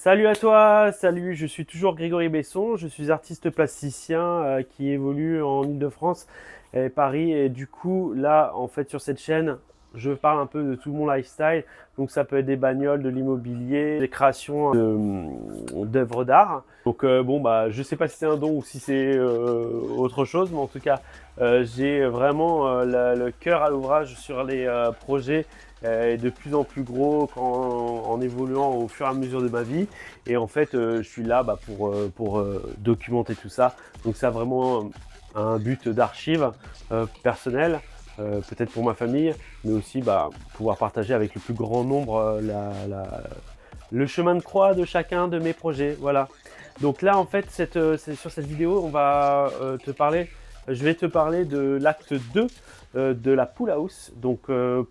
Salut à toi, salut, je suis toujours Grégory Besson, je suis artiste plasticien qui évolue en Île-de-France et Paris et du coup là en fait sur cette chaîne je parle un peu de tout mon lifestyle, donc ça peut être des bagnoles, de l'immobilier, des créations d'œuvres d'art. Donc bon bah je sais pas si c'est un don ou si c'est autre chose, mais en tout cas j'ai vraiment le cœur à l'ouvrage sur les projets de plus en plus gros en évoluant au fur et à mesure de ma vie. Et en fait, je suis là pour documenter tout ça. Donc ça a vraiment un but d'archive personnel, peut-être pour ma famille, mais aussi pouvoir partager avec le plus grand nombre le chemin de croix de chacun de mes projets. Voilà. Donc là, en fait, sur cette vidéo, je vais te parler de l'acte 2 de la Pool House. Donc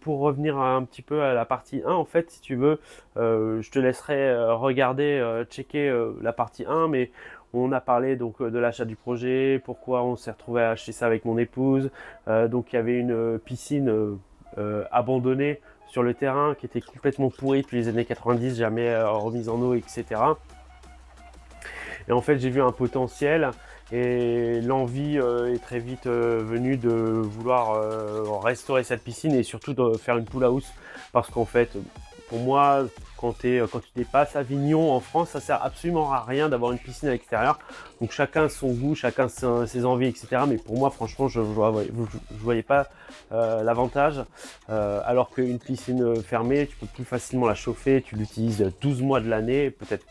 pour revenir un petit peu à la partie 1, en fait, si tu veux, je te laisserai regarder, checker la partie 1, mais on a parlé donc de l'achat du projet, pourquoi on s'est retrouvé à acheter ça avec mon épouse. Donc il y avait une piscine abandonnée sur le terrain qui était complètement pourrie depuis les années 90, jamais remise en eau, etc. Et en fait, j'ai vu un potentiel et l'envie est très vite venue de vouloir restaurer cette piscine et surtout de faire une pool house parce qu'en fait, pour moi, quand tu dépasses Avignon en France, ça sert absolument à rien d'avoir une piscine à l'extérieur. Donc chacun son goût, chacun ses envies, etc. Mais pour moi, franchement, je voyais pas l'avantage. Alors qu'une piscine fermée, tu peux plus facilement la chauffer. Tu l'utilises 12 mois de l'année, peut-être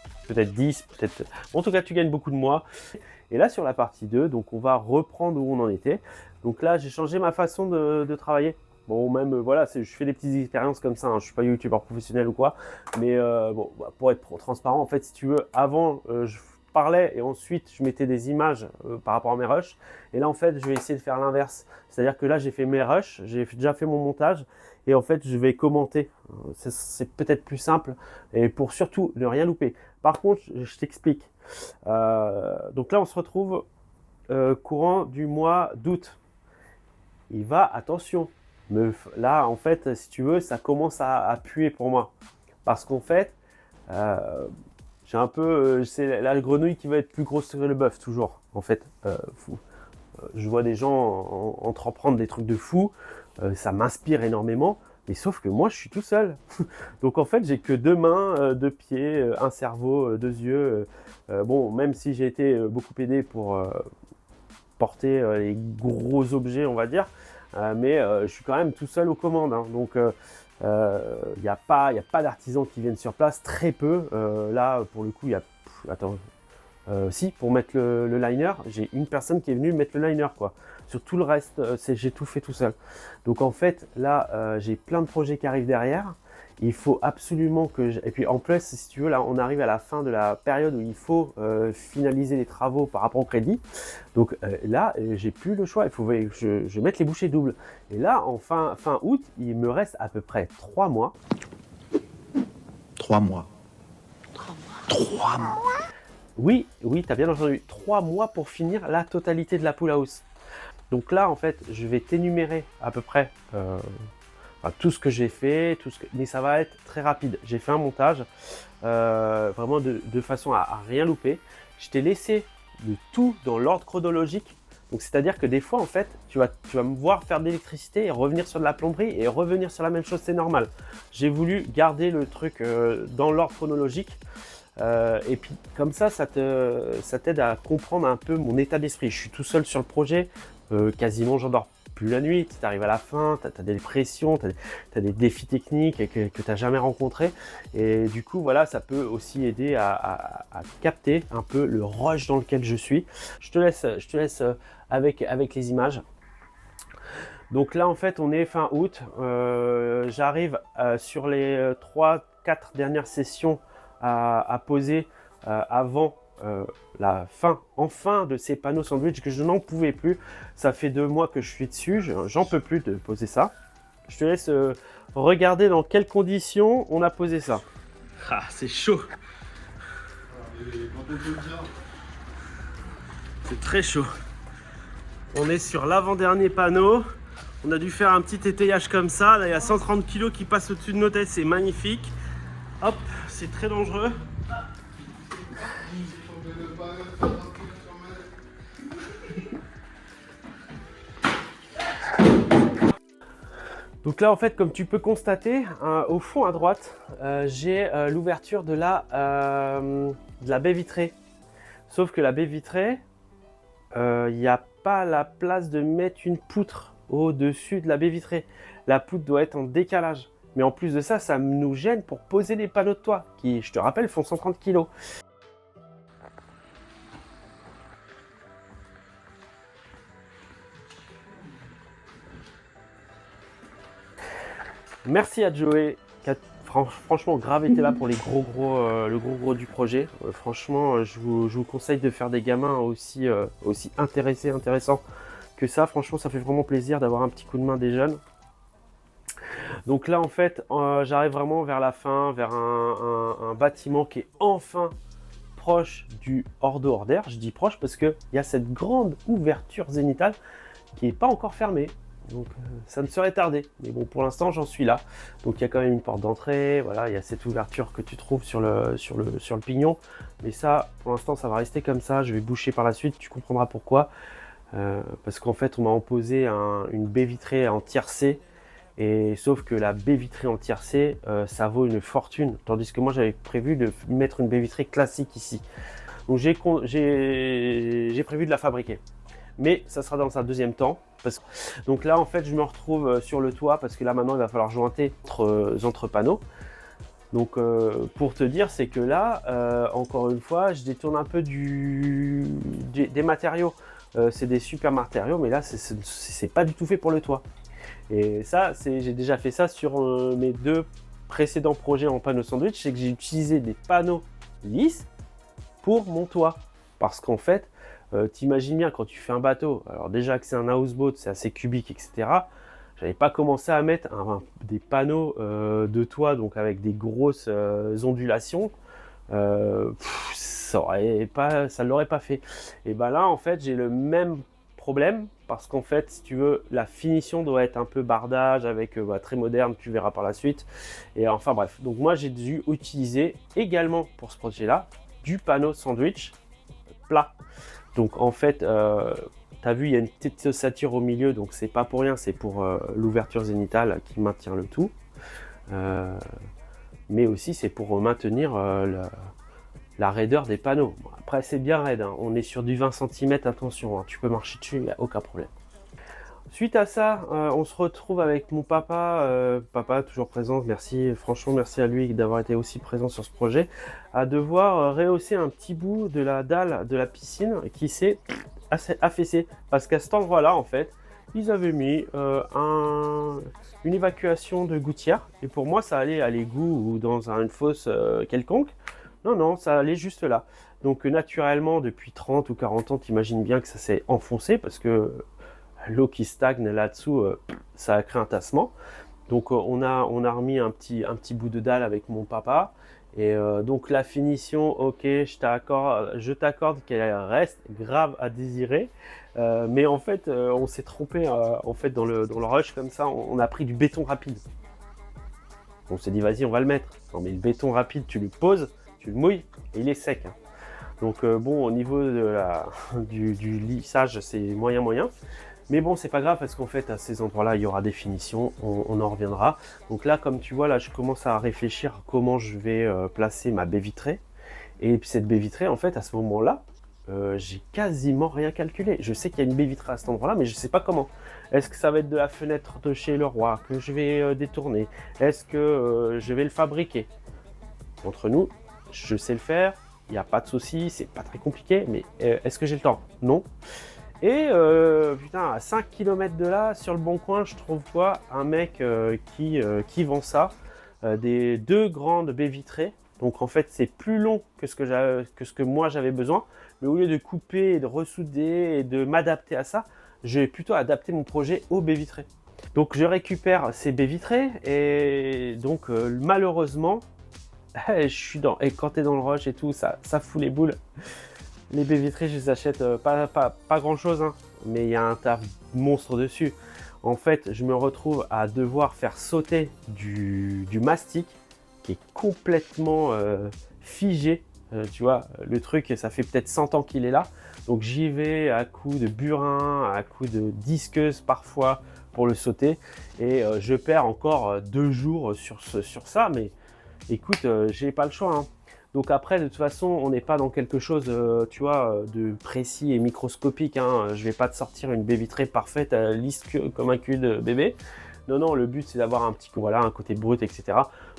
10, peut-être. En tout cas, tu gagnes beaucoup de mois. Et là, sur la partie 2, donc on va reprendre où on en était. Donc là, j'ai changé ma façon de travailler. Bon, même, voilà, je fais des petites expériences comme ça, hein. Je suis pas youtubeur professionnel ou quoi. Mais pour être transparent, en fait, si tu veux, avant, je parlais et ensuite, je mettais des images par rapport à mes rushs. Et là, en fait, je vais essayer de faire l'inverse. C'est-à-dire que là, j'ai fait mes rushs, j'ai déjà fait mon montage. Et en fait, je vais commenter. C'est peut-être plus simple. Et pour surtout ne rien louper. Par contre, je t'explique. Donc là, on se retrouve courant du mois d'août. Attention. Là, en fait, si tu veux, ça commence à puer pour moi. Parce qu'en fait, j'ai un peu... c'est la grenouille qui va être plus grosse que le bœuf, toujours. En fait, je vois des gens entreprendre des trucs de fou. Ça m'inspire énormément. Mais sauf que moi, je suis tout seul. Donc en fait, j'ai que 2 mains, 2 pieds, un cerveau, 2 yeux. Bon, même si j'ai été beaucoup aidé pour porter les gros objets, on va dire. Mais je suis quand même tout seul aux commandes. Hein. Donc il n'y a pas d'artisans qui viennent sur place, très peu. Là, pour le coup, il y a... Attends. Si, pour mettre le liner, j'ai une personne qui est venue mettre le liner, quoi. Sur tout le reste, j'ai tout fait tout seul. Donc en fait, là, j'ai plein de projets qui arrivent derrière. Il faut absolument que... Et puis en plus, si tu veux, là, on arrive à la fin de la période où il faut finaliser les travaux par rapport au crédit. Donc là, j'ai plus le choix. Il faut que je mette les bouchées doubles. Et là, en fin août, il me reste à peu près 3 mois. 3 mois. 3 mois. Oui, tu as bien entendu. 3 mois pour finir la totalité de la pool house. Donc là, en fait, je vais t'énumérer à peu près tout ce que j'ai fait, mais ça va être très rapide. J'ai fait un montage vraiment de façon à rien louper. Je t'ai laissé le tout dans l'ordre chronologique. Donc c'est-à-dire que des fois, en fait, tu vas me voir faire de l'électricité et revenir sur de la plomberie et revenir sur la même chose, c'est normal. J'ai voulu garder le truc dans l'ordre chronologique. Et puis comme ça t'aide à comprendre un peu mon état d'esprit. Je suis tout seul sur le projet, quasiment j'en dors plus la nuit. Tu arrives à la fin, tu as des pressions, tu as des défis techniques que tu n'as jamais rencontrés. Et du coup, voilà, ça peut aussi aider à capter un peu le rush dans lequel je suis. Je te laisse avec les images. Donc là, en fait, on est fin août. J'arrive sur les 3-4 dernières sessions à poser avant la fin de ces panneaux sandwich que je n'en pouvais plus. Ça fait 2 mois que je suis dessus, j'en peux plus de poser ça. Je te laisse regarder dans quelles conditions on a posé ça. Ah, c'est chaud. C'est très chaud. On est sur l'avant-dernier panneau. On a dû faire un petit étayage comme ça. Là, il y a 130 kg qui passent au-dessus de nos têtes, c'est magnifique. Hop, c'est très dangereux. Donc là, en fait, comme tu peux constater, au fond à droite, j'ai l'ouverture de la baie vitrée. Sauf que la baie vitrée, il n'y a pas la place de mettre une poutre au-dessus de la baie vitrée. La poutre doit être en décalage. Mais en plus de ça, ça nous gêne pour poser les panneaux de toit, qui, je te rappelle, font 130 kg. Merci à Joey qui a franchement grave été là pour le gros du projet. Franchement, je vous conseille de faire des gamins aussi intéressants que ça. Franchement, ça fait vraiment plaisir d'avoir un petit coup de main des jeunes. Donc là, en fait, j'arrive vraiment vers la fin, vers un bâtiment qui est enfin proche du hors de hors d'air. Je dis proche parce qu'il y a cette grande ouverture zénitale qui n'est pas encore fermée. Donc ça ne serait tardé, mais bon, pour l'instant j'en suis là. Donc il y a quand même une porte d'entrée, voilà, il y a cette ouverture que tu trouves sur le pignon, mais ça, pour l'instant, ça va rester comme ça. Je vais boucher par la suite, tu comprendras pourquoi. Parce qu'en fait, on m'a imposé une baie vitrée en tiercé, et sauf que la baie vitrée en tiercé, ça vaut une fortune, tandis que moi j'avais prévu de mettre une baie vitrée classique ici. Donc j'ai prévu de la fabriquer, mais ça sera dans un deuxième temps. Donc là, en fait, je me retrouve sur le toit parce que là, maintenant, il va falloir jointer entre panneaux. Donc, pour te dire, c'est que là, encore une fois, je détourne un peu des matériaux. C'est des super matériaux, mais là, c'est pas du tout fait pour le toit. Et ça, j'ai déjà fait ça sur mes 2 précédents projets en panneaux sandwich. C'est que j'ai utilisé des panneaux lisses pour mon toit. Parce qu'en fait, t'imagines bien quand tu fais un bateau, alors déjà que c'est un houseboat, c'est assez cubique, etc. J'avais pas commencé à mettre des panneaux de toit, donc avec des grosses ondulations. Ça l'aurait pas fait. Et ben là, en fait, j'ai le même problème parce qu'en fait, si tu veux, la finition doit être un peu bardage avec très moderne, tu verras par la suite. Et enfin bref, donc moi j'ai dû utiliser également pour ce projet-là du panneau sandwich plat. Donc en fait, tu as vu, il y a une petite ossature au milieu, donc c'est pas pour rien, c'est pour l'ouverture zénitale qui maintient le tout. Mais aussi c'est pour maintenir la raideur des panneaux. Bon, après c'est bien raide, hein. On est sur du 20 cm, attention, hein. Tu peux marcher dessus, il n'y a aucun problème. Suite à ça, on se retrouve avec mon papa, papa toujours présent, merci, franchement merci à lui d'avoir été aussi présent sur ce projet, à devoir rehausser un petit bout de la dalle de la piscine qui s'est affaissé, parce qu'à cet endroit-là, en fait, ils avaient mis une évacuation de gouttière, et pour moi ça allait à l'égout ou dans une fosse quelconque. Non, ça allait juste là. Donc naturellement, depuis 30 ou 40 ans, t'imagines bien que ça s'est enfoncé, parce que l'eau qui stagne là-dessous, ça a créé un tassement. Donc on a remis un petit bout de dalle avec mon papa. Et donc la finition, ok, je t'accorde qu'elle reste grave à désirer. Mais en fait, on s'est trompé en fait, dans le rush comme ça, on a pris du béton rapide. On s'est dit, vas-y, on va le mettre. Non, mais le béton rapide, tu le poses, tu le mouilles et il est sec. Hein. Donc bon, au niveau du lissage, c'est moyen. Mais bon, c'est pas grave parce qu'en fait, à ces endroits-là, il y aura des finitions, on en reviendra. Donc là, comme tu vois, là, je commence à réfléchir à comment je vais placer ma baie vitrée. Et puis cette baie vitrée, en fait, à ce moment-là, j'ai quasiment rien calculé. Je sais qu'il y a une baie vitrée à cet endroit-là, mais je sais pas comment. Est-ce que ça va être de la fenêtre de chez Leroy que je vais détourner? Est-ce que je vais le fabriquer? Entre nous, je sais le faire, il n'y a pas de souci, c'est pas très compliqué, mais est-ce que j'ai le temps? Non. Et putain, à 5 km de là, sur le bon coin, je trouve quoi? Un mec qui vend ça, des 2 grandes baies vitrées. Donc en fait, c'est plus long que ce que moi j'avais besoin. Mais au lieu de couper et de ressouder et de m'adapter à ça, j'ai plutôt adapté mon projet aux baies vitrées. Donc je récupère ces baies vitrées et donc malheureusement, je suis et quand tu es dans le rush et tout, ça fout les boules. Les baies vitrées, je les achète pas grand chose, hein, mais il y a un taf monstre dessus. En fait, je me retrouve à devoir faire sauter du mastic qui est complètement figé tu vois, le truc, ça fait peut-être 100 ans qu'il est là. Donc j'y vais à coups de burin, à coups de disqueuse parfois pour le sauter. Et je perds encore 2 jours sur ça. Mais écoute, j'ai pas le choix, hein. Donc après, de toute façon, on n'est pas dans quelque chose, tu vois, de précis et microscopique, hein. Je vais pas te sortir une baie vitrée parfaite, lisse comme un cul de bébé. Non, non, le but c'est d'avoir un petit, voilà, un côté brut, etc.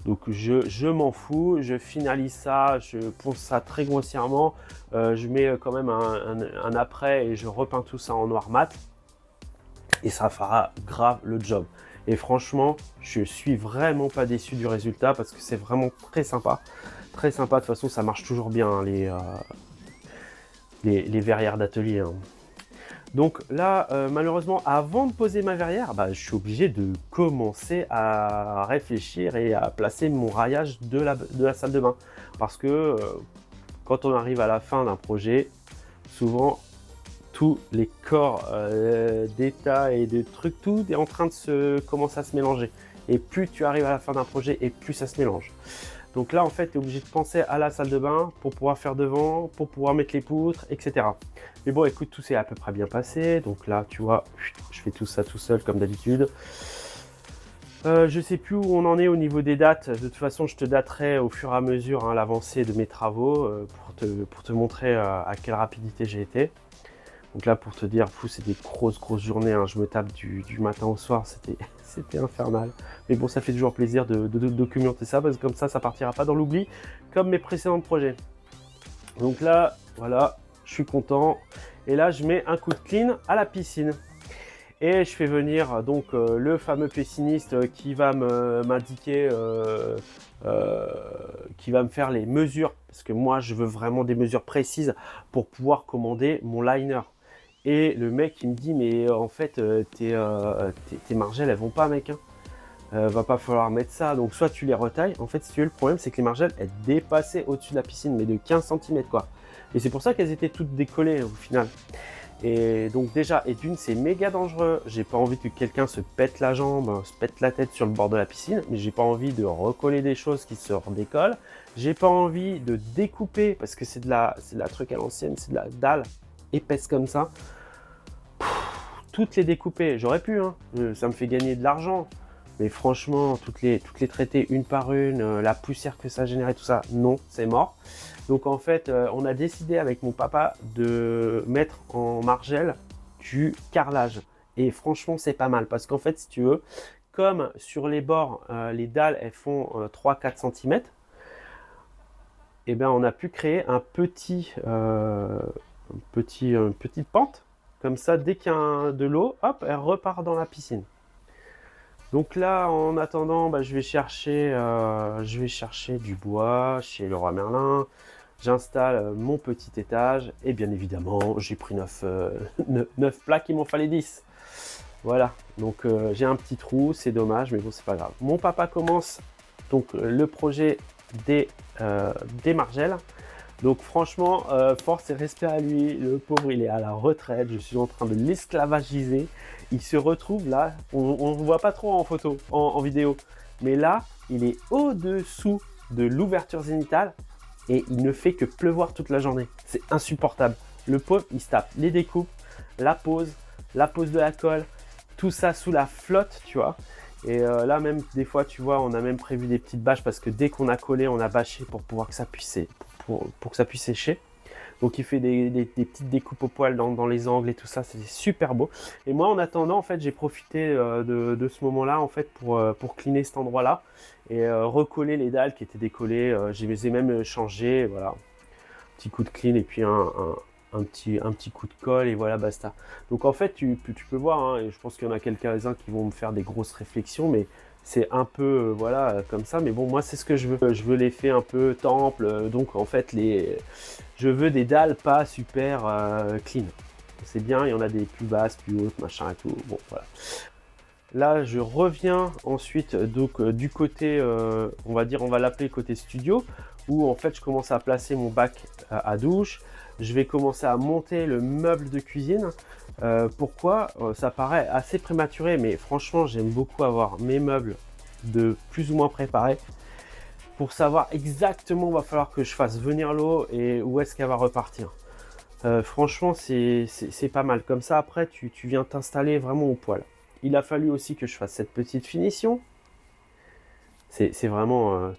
Donc je m'en fous, je finalise ça, je ponce ça très grossièrement, je mets quand même un après et je repeins tout ça en noir mat. Et ça fera grave le job. Et franchement, je suis vraiment pas déçu du résultat parce que c'est vraiment très sympa. Très sympa, de toute façon ça marche toujours bien, hein, les verrières d'atelier, hein. Donc là, malheureusement, avant de poser ma verrière, je suis obligé de commencer à réfléchir et à placer mon raillage de la salle de bain. Parce que quand on arrive à la fin d'un projet, souvent tous les corps d'état et de trucs, tout est en train de commencer à se mélanger. Et plus tu arrives à la fin d'un projet, et plus ça se mélange. Donc là, en fait, tu es obligé de penser à la salle de bain pour pouvoir faire devant, pour pouvoir mettre les poutres, etc. Mais bon, écoute, tout s'est à peu près bien passé. Donc là, tu vois, je fais tout ça tout seul comme d'habitude. Je sais plus où on en est au niveau des dates. De toute façon, je te daterai au fur et à mesure, hein, l'avancée de mes travaux pour te montrer à quelle rapidité j'ai été. Donc là, pour te dire, c'est des grosses journées, hein. Je me tape du matin au soir, c'était infernal. Mais bon, ça fait toujours plaisir de documenter ça, parce que comme ça partira pas dans l'oubli, comme mes précédents projets. Donc là, voilà, je suis content. Et là, je mets un coup de clean à la piscine. Et je fais venir donc le fameux pisciniste qui va m'indiquer, qui va me faire les mesures. Parce que moi, je veux vraiment des mesures précises pour pouvoir commander mon liner. Et le mec, il me dit, mais en fait, tes margelles, elles vont pas, mec, hein. Va pas falloir mettre ça. Donc, soit tu les retailles. En fait, si tu veux, le problème, c'est que les margelles, elles dépassaient au-dessus de la piscine, mais de 15 cm, quoi. Et c'est pour ça qu'elles étaient toutes décollées, au final. Et donc, déjà, et d'une, c'est méga dangereux. J'ai pas envie que quelqu'un se pète la jambe, se pète la tête sur le bord de la piscine, mais j'ai pas envie de recoller des choses qui se redécollent. J'ai pas envie de découper, parce que c'est de la truc à l'ancienne, c'est de la dalle épaisse comme ça. Toutes les découper, j'aurais pu, hein. Ça me fait gagner de l'argent, mais franchement, toutes les traiter une par une, la poussière que ça générait, tout ça, non, c'est mort. Donc en fait, on a décidé avec mon papa de mettre en margelle du carrelage. Et franchement, c'est pas mal, parce qu'en fait, si tu veux, comme sur les bords, les dalles, elles font 3-4 cm, et bien on a pu créer une petite pente. Comme ça, dès qu'il y a de l'eau, hop, elle repart dans la piscine. Donc là, en attendant, je vais chercher du bois chez Leroy Merlin. J'installe mon petit étage. Et bien évidemment, j'ai pris 9 plaques, il m'en fallait 10. Voilà, donc j'ai un petit trou, c'est dommage, mais bon, c'est pas grave. Mon papa commence donc le projet des margelles. Donc franchement, force et respect à lui. Le pauvre, il est à la retraite. Je suis en train de l'esclavagiser. Il se retrouve là. On ne voit pas trop en photo, en vidéo. Mais là, il est au-dessous de l'ouverture zénitale et il ne fait que pleuvoir toute la journée. C'est insupportable. Le pauvre, il se tape les découpes, la pose de la colle, tout ça sous la flotte, tu vois. Et là même des fois tu vois on a même prévu des petites bâches parce que dès qu'on a collé on a bâché pour pouvoir que ça puisse pour que ça puisse sécher. Donc il fait des petites découpes au poil dans les angles et tout ça, c'est super beau. Et moi en attendant en fait j'ai profité de ce moment là en fait pour cleaner cet endroit là et recoller les dalles qui étaient décollées. Je les ai même changées, voilà, petit coup de clean et puis un petit coup de colle et voilà, basta. Donc en fait tu peux voir, hein, et je pense qu'il y en a quelques-uns qui vont me faire des grosses réflexions, mais c'est un peu voilà comme ça. Mais bon, moi c'est ce que je veux. Je veux l'effet un peu temple, donc en fait je veux des dalles pas super clean. C'est bien, il y en a des plus basses, plus hautes, machin et tout. Bon voilà. Là, je reviens ensuite donc du côté, on va l'appeler côté studio, où en fait je commence à placer mon bac à douche. Je vais commencer à monter le meuble de cuisine. Pourquoi ça paraît assez prématuré, mais franchement, j'aime beaucoup avoir mes meubles de plus ou moins préparés. pour savoir exactement où va falloir que je fasse venir l'eau et où est-ce qu'elle va repartir. Franchement, c'est pas mal. Comme ça, après, tu viens t'installer vraiment au poil. Il a fallu aussi que je fasse cette petite finition. C'est vraiment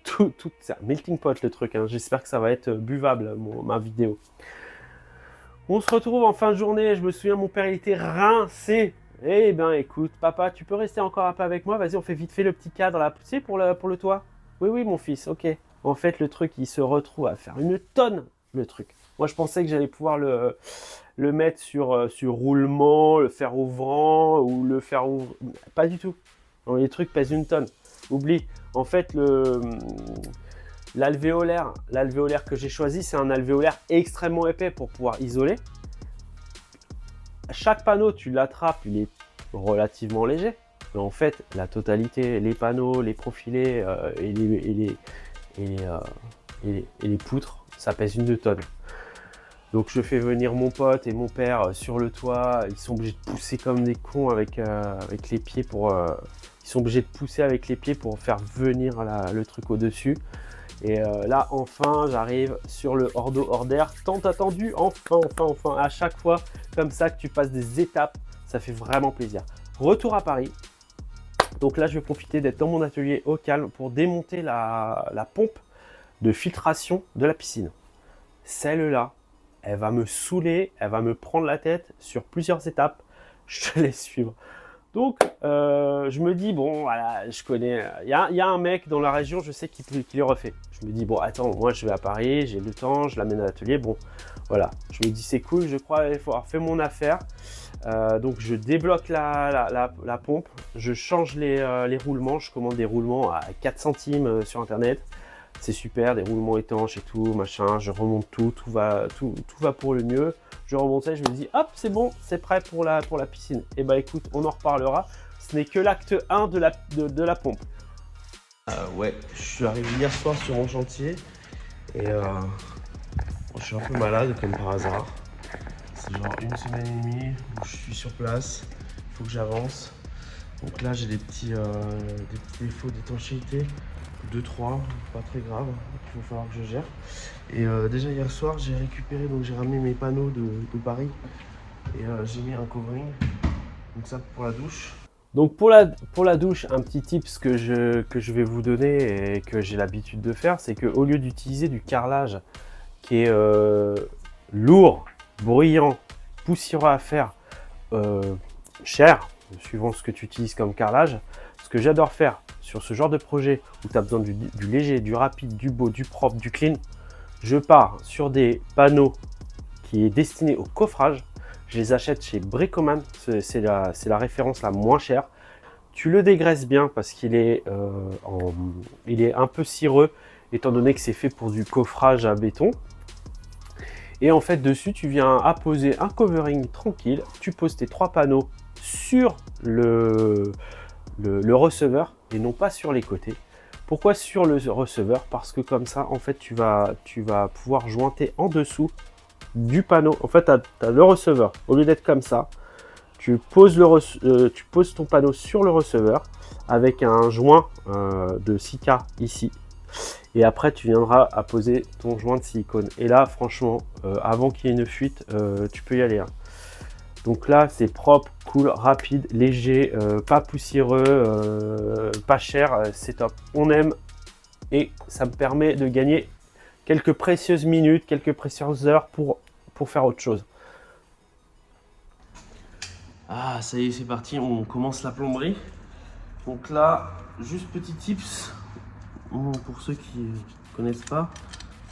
c'est un melting pot le truc. Hein. J'espère que ça va être buvable, ma vidéo. On se retrouve en fin de journée. Je me souviens, mon père, il était rincé. Eh bien, écoute, papa, tu peux rester encore un peu avec moi. Vas-y, on fait vite fait le petit cadre là. Tu sais, pour le toit. Oui, oui, mon fils, ok. En fait, le truc, il se retrouve à faire une tonne, le truc. Moi, je pensais que j'allais pouvoir le mettre sur roulement, le faire ouvrant ou le faire ouvre. Pas du tout. Non, les trucs pèsent une tonne. Oublie. En fait, l'alvéolaire que j'ai choisi, c'est un alvéolaire extrêmement épais pour pouvoir isoler. Chaque panneau, tu l'attrapes, il est relativement léger. Mais en fait, la totalité, les panneaux, les profilés et les poutres, ça pèse une tonne. Donc je fais venir mon pote et mon père sur le toit. Ils sont obligés de pousser comme des cons avec les pieds pour. Ils sont obligés de pousser avec les pieds pour faire venir le truc au-dessus. Et là, enfin, j'arrive sur le hors d'eau, hors d'air, tant attendu, enfin. À chaque fois, comme ça, que tu passes des étapes, ça fait vraiment plaisir. Retour à Paris. Donc là, je vais profiter d'être dans mon atelier au calme pour démonter la pompe de filtration de la piscine. Celle-là, elle va me saouler, elle va me prendre la tête sur plusieurs étapes. Je te laisse suivre. Donc, je me dis, bon, voilà, je connais. Il y a un mec dans la région, je sais qui les refait. Je me dis, bon, attends, moi, je vais à Paris, j'ai le temps, je l'amène à l'atelier. Bon, voilà. Je me dis, c'est cool, je crois avoir fait mon affaire. Donc, je débloque la pompe, je change les roulements. Je commande des roulements à 4 centimes sur Internet. C'est super, des roulements étanches et tout, machin. Je remonte tout va pour le mieux. Je remonte ça, je me dis, hop, c'est bon, c'est prêt pour la piscine. Et bah écoute, on en reparlera. Ce n'est que l'acte 1 de la pompe. Ouais, je suis arrivé hier soir sur mon chantier et je suis un peu malade comme par hasard. C'est genre une semaine et demie où je suis sur place, il faut que j'avance. Donc là, j'ai des petits défauts d'étanchéité. 2-3, pas très grave, il va falloir que je gère. Et déjà hier soir j'ai récupéré, donc j'ai ramené mes panneaux de Paris et j'ai mis un covering, donc ça pour la douche. Donc pour la douche, un petit tips que je vais vous donner et que j'ai l'habitude de faire, c'est qu'au lieu d'utiliser du carrelage qui est lourd, bruyant, poussiéreux à faire, cher, suivant ce que tu utilises comme carrelage, ce que j'adore faire sur ce genre de projet où tu as besoin du léger, du rapide, du beau, du propre, du clean, je pars sur des panneaux qui est destiné au coffrage. Je les achète chez Bricoman, c'est la référence la moins chère. Tu le dégraisses bien parce qu'il est, il est un peu cireux étant donné que c'est fait pour du coffrage à béton. Et en fait dessus tu viens apposer un covering tranquille, tu poses tes 3 panneaux sur le receveur et non pas sur les côtés. Pourquoi sur le receveur? Parce que comme ça, en fait, tu vas pouvoir jointer en dessous du panneau. En fait, tu as le receveur. Au lieu d'être comme ça, tu poses ton panneau sur le receveur avec un joint de 6K ici. Et après, tu viendras à poser ton joint de silicone. Et là, franchement, avant qu'il y ait une fuite, tu peux y aller. Hein. Donc là, c'est propre, cool, rapide, léger, pas poussiéreux, pas cher, c'est top. On aime et ça me permet de gagner quelques précieuses minutes, quelques précieuses heures pour faire autre chose. Ah, ça y est, c'est parti, on commence la plomberie. Donc là, juste petit tips, pour ceux qui ne connaissent pas,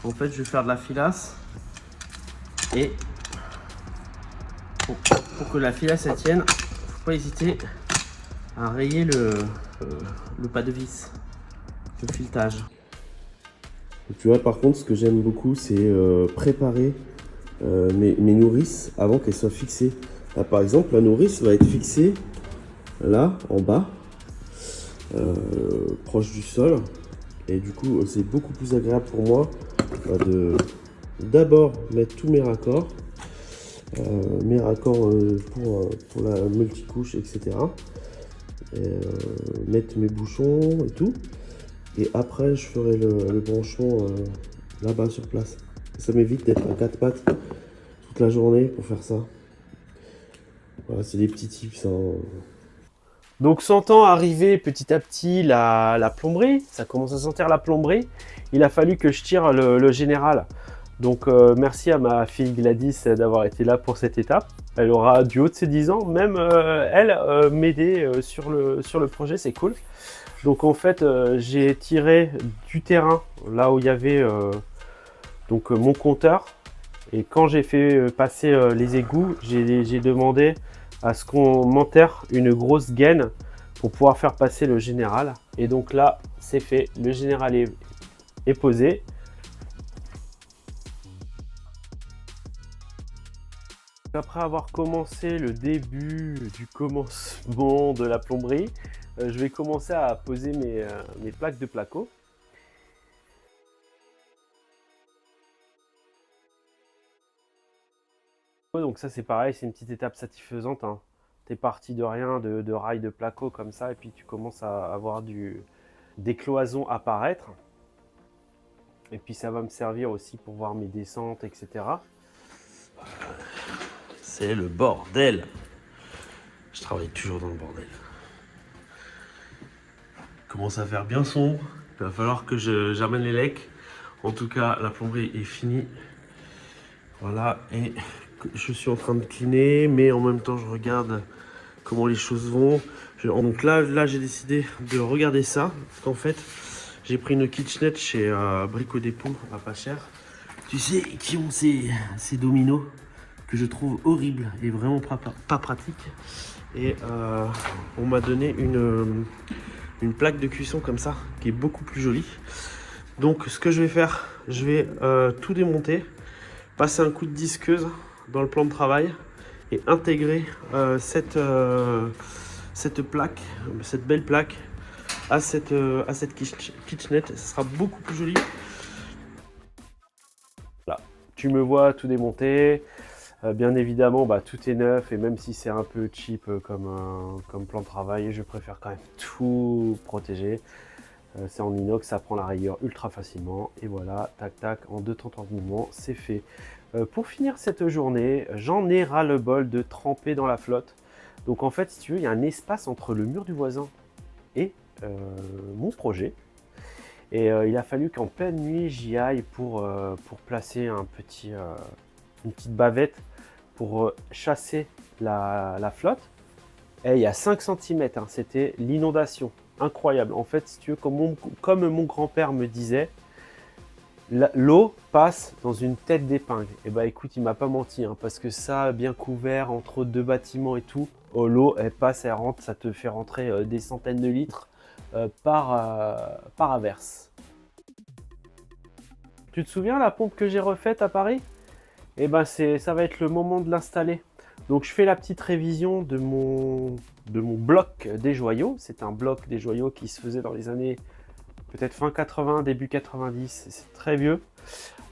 en fait, je vais faire de la filasse et pour que la filasse elle tienne, faut pas hésiter à rayer le pas de vis, le filetage. Tu vois, par contre, ce que j'aime beaucoup, c'est préparer mes nourrices avant qu'elles soient fixées. Là, par exemple, la nourrice va être fixée là, en bas, proche du sol. Et du coup, c'est beaucoup plus agréable pour moi de d'abord mettre tous mes raccords. Pour la multicouche, etc. Mettre mes bouchons et tout. Et après, je ferai le branchement là-bas sur place. Ça m'évite d'être à quatre pattes toute la journée pour faire ça. Voilà, c'est des petits tips, hein. Donc sentant arriver petit à petit la plomberie, ça commence à sentir la plomberie, il a fallu que je tire le général. Donc merci à ma fille Gladys d'avoir été là pour cette étape. Elle aura du haut de ses 10 ans, même elle m'aider sur le projet, c'est cool. Donc en fait j'ai tiré du terrain là où il y avait mon compteur. Et quand j'ai fait passer les égouts, j'ai demandé à ce qu'on m'enterre une grosse gaine pour pouvoir faire passer le général. Et donc là, c'est fait. Le général est posé. Après avoir commencé le début du commencement de la plomberie, je vais commencer à poser mes plaques de placo. Donc ça c'est pareil, c'est une petite étape satisfaisante, hein. T'es parti de rien, de rails de placo comme ça, et puis tu commences à avoir des cloisons apparaître. Et puis ça va me servir aussi pour voir mes descentes, etc. C'est le bordel. Je travaille toujours dans le bordel. Il commence à faire bien sombre. Il va falloir que j'amène les lecs. En tout cas, la plomberie est finie. Voilà, et je suis en train de cleaner, mais en même temps, je regarde comment les choses vont. Donc là j'ai décidé de regarder ça. Parce qu'en fait, j'ai pris une kitchenette chez Brico Dépôt, à pas cher. Tu sais, qui ont ces dominos que je trouve horribles et vraiment pas pratiques. Et on m'a donné une plaque de cuisson comme ça, qui est beaucoup plus jolie. Donc ce que je vais faire, je vais tout démonter, passer un coup de disqueuse dans le plan de travail et intégrer cette plaque, cette belle plaque à cette kitchenette. Ça sera beaucoup plus joli. Là, tu me vois tout démonter. Bien évidemment, tout est neuf, et même si c'est un peu cheap comme plan de travail, je préfère quand même tout protéger. C'est en inox, ça prend la rayure ultra facilement. Et voilà, tac tac, en 2 temps de mouvement, c'est fait. Pour finir cette journée, j'en ai ras le bol de tremper dans la flotte. Donc en fait, si tu veux, il y a un espace entre le mur du voisin et mon projet. Et il a fallu qu'en pleine nuit, j'y aille pour placer une petite bavette pour chasser la flotte. Et il y a 5 cm, hein, c'était l'inondation. Incroyable. En fait, si tu veux, comme mon grand-père me disait, l'eau passe dans une tête d'épingle. Et bah écoute, il m'a pas menti, hein, parce que ça, bien couvert entre deux bâtiments et tout, l'eau, elle passe, elle rentre, ça te fait rentrer des centaines de litres par averse. Tu te souviens la pompe que j'ai refaite à Paris? Et ben ça va être le moment de l'installer. Donc je fais la petite révision de mon bloc des joyaux. C'est un bloc des joyaux qui se faisait dans les années peut-être fin 80, début 90. C'est très vieux.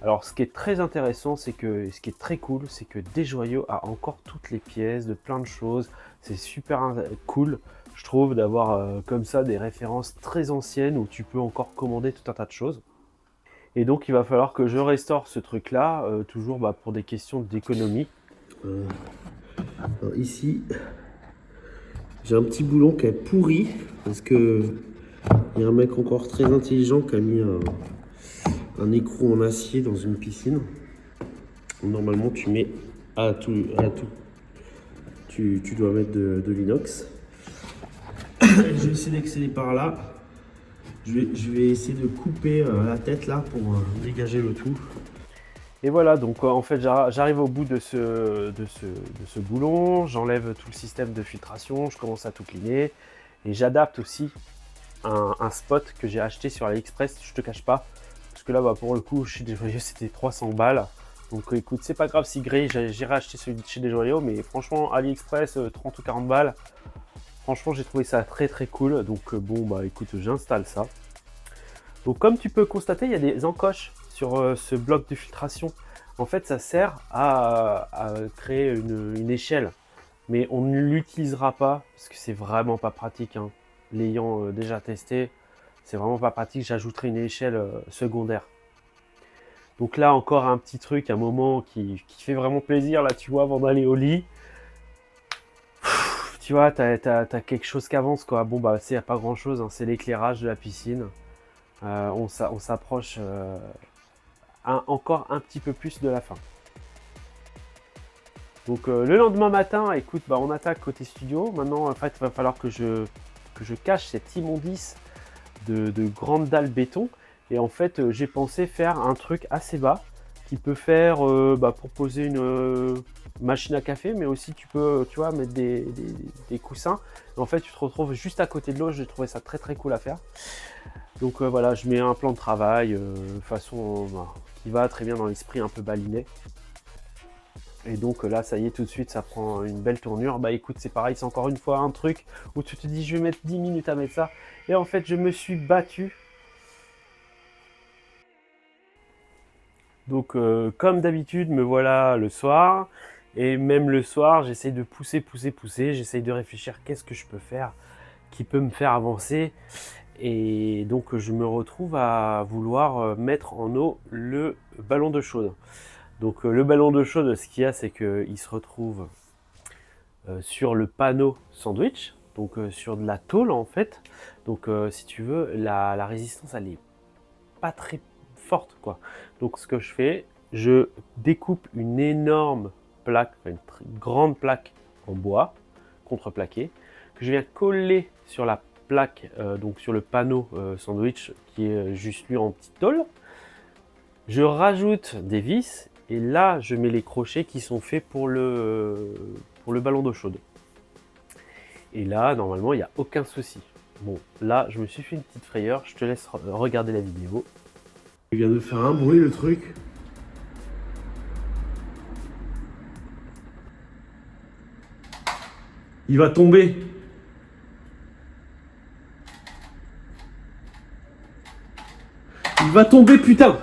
Alors ce qui est très intéressant, ce qui est très cool, c'est que Desjoyaux a encore toutes les pièces de plein de choses. C'est super cool, je trouve, d'avoir comme ça des références très anciennes où tu peux encore commander tout un tas de choses. Et donc il va falloir que je restaure ce truc là, toujours pour des questions d'économie. Alors ici, j'ai un petit boulon qui est pourri parce que il y a un mec encore très intelligent qui a mis un écrou en acier dans une piscine. Normalement, tu mets à tout. Tu dois mettre de l'inox. Je vais essayer d'accéder par là. Je vais essayer de couper la tête là pour dégager le tout. Et voilà, donc en fait j'arrive au bout de ce boulon, j'enlève tout le système de filtration, je commence à tout cleaner et j'adapte aussi un spot que j'ai acheté sur AliExpress, je te cache pas, parce que là pour le coup chez Desjoyaux c'était 300 balles. Donc écoute, c'est pas grave si grille, j'irai acheter celui de chez Desjoyaux, mais franchement AliExpress 30 ou 40 balles, franchement j'ai trouvé ça très très cool. Donc écoute, j'installe ça. Donc comme tu peux constater, il y a des encoches sur ce bloc de filtration. En fait, ça sert à créer une échelle, mais on ne l'utilisera pas parce que c'est vraiment pas pratique, hein. L'ayant déjà testé, c'est vraiment pas pratique. J'ajouterai une échelle secondaire. Donc là, encore un petit truc, un moment qui fait vraiment plaisir, là, tu vois, avant d'aller au lit. Tu vois, t'as quelque chose qui avance, quoi. Bon, bah, c'est pas grand-chose, hein, c'est l'éclairage de la piscine. On s'approche encore un petit peu plus de la fin. Donc le lendemain matin, écoute, bah, on attaque côté studio. Maintenant, en fait, il va falloir que je cache cette immondice de grandes dalles béton. Et en fait, j'ai pensé faire un truc assez bas qui peut faire pour poser une machine à café, mais aussi tu peux, tu vois, mettre des coussins. Et en fait, tu te retrouves juste à côté de l'eau. J'ai trouvé ça très très cool à faire. Donc voilà, je mets un plan de travail façon qui va très bien dans l'esprit un peu baliné. Et donc là, ça y est, tout de suite, ça prend une belle tournure. Bah écoute, c'est pareil, c'est encore une fois un truc où tu te dis, je vais mettre 10 minutes à mettre ça. Et en fait, je me suis battu. Donc comme d'habitude, me voilà le soir. Et même le soir, j'essaye de pousser. J'essaye de réfléchir, qu'est-ce que je peux faire qui peut me faire avancer. Et donc je me retrouve à vouloir mettre en eau le ballon d'eau chaude. Donc le ballon d'eau chaude, ce qu'il y a, c'est qu'il se retrouve sur le panneau sandwich, donc sur de la tôle en fait. Donc si tu veux, la résistance, elle est pas très forte, quoi. Donc ce que je fais, je découpe une énorme plaque, une grande plaque en bois, contreplaqué, que je viens coller sur la plaque, donc sur le panneau sandwich, qui est juste lui en petite tôle. Je rajoute des vis. Et là, je mets les crochets qui sont faits pour le ballon d'eau chaude. Et là, normalement, il n'y a aucun souci. Bon, là, je me suis fait une petite frayeur. Je te laisse regarder la vidéo. Il vient de faire un bruit, le truc. Il va tomber. Il va tomber, putain!